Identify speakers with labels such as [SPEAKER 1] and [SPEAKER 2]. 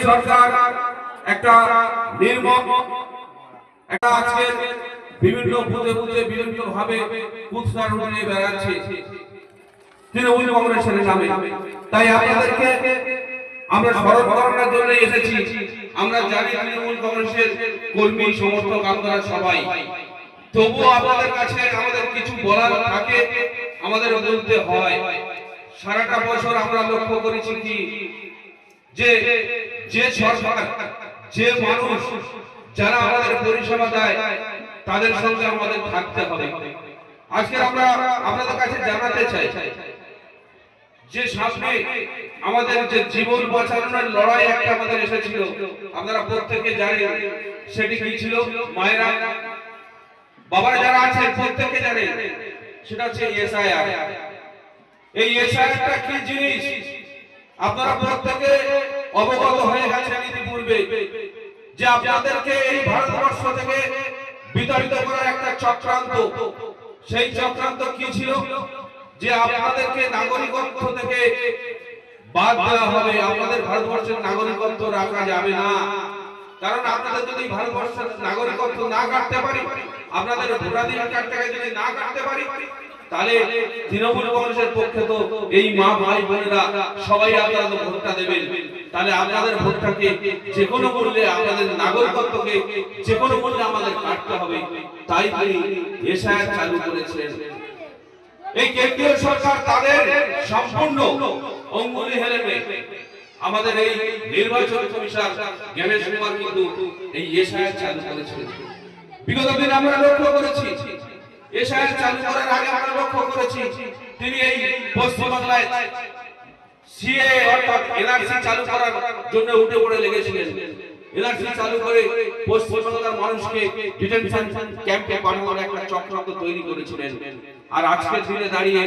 [SPEAKER 1] সরকার একটা নির্মম একটা আজকে বিভিন্ন বুঝে বুঝে বিভিন্ন ভাবে কুৎসার উড়িয়ে বেড়াচ্ছে তৃণমূল কংগ্রেসের নামে। তাই আপনাদেরকে আমরা স্মরণ করানোর জন্য এসেছি। আমরা জানি তৃণমূল কংগ্রেসের কর্মী সমর্থক আপনারা সবাই, তবুও আপনাদের কাছে আমাদের কিছু বলার থাকে, আমাদের বলতে হয়। সারাটা বছর আমরা লক্ষ্য করেছি কি যে সরকার, যে মানুষ, যারা আমাদের পরিষেবা দেয় তাদের সঙ্গে আমাদের থাকতে হবে। আজকে আমরা আপনাদের কাছে জানাতে চাই যে সামনে আমাদের যে জীবন বাঁচানোর লড়াই একটা আমাদের এসেছিল, আপনারা প্রত্যেকে জানেন সেটি কি ছিল। মায়েরা বাবারা যারা আছেন প্রত্যেকে জানেন সেটা হচ্ছে এসআইআর। এই এসআইআরটা কি জিনিস আপনারা প্রত্যেকে অবগত হয়ে গেছেন ইতিপূর্বে, যে আপনাদেরকে এই ভারতবর্ষ থেকে বিতাড়িত করার একটা চক্রান্ত। সেই চক্রান্ত কি ছিল? যে আপনাদেরকে নাগরিকত্ব থেকে বাদ দেওয়া হবে, আপনাদের ভারতবর্ষের নাগরিকত্ব রাখা যাবে না। কারণ আপনাদের যদি ভারতবর্ষের নাগরিকত্ব না কাটতে পারি, আপনাদের ভোটাধিকার কার্ডটাকে যদি না কাটতে পারি, তাহলে তৃণমূল কংগ্রেসের পক্ষে তো এই মা ভাই বোনেরা সবাই আপনারা তো ভোটটা দেবেন। তাহলে আপনাদের ভোটটাকে যে কোনো মূল্যে, আপনাদের নাগরিকত্বকে যে কোনো মূল্যে আমাদের কাটতে হবে। তাই তিনি এসআইআর চালু করেছেন। এই কেন্দ্রীয় সরকার তাদের সম্পূর্ণ অঙ্গুলি হেলেনে আমাদের এই নির্বাচন কমিশন জ্ঞানেশ কুমার কিন্তু এই এসআইআর চালু করেছিলেন। বিগত দিনে আমরা লক্ষ্য করেছি, এসআইআর চালু করার আগে আমরা লক্ষ্য করেছি তিনি এই পশ্চিমবাংলায় সিএ অর্থাৎ এনআরসি চালু করার জন্য উঠে পড়ে লেগেছিলেন। এনআরসি চালু করে পশ্চিমবাংলার মানুষকে ডিটেনশন ক্যাম্পে পাঠানোর একটা চক্রান্ত তৈরি করেছিলেন। আর আজকের দিনে দাঁড়িয়ে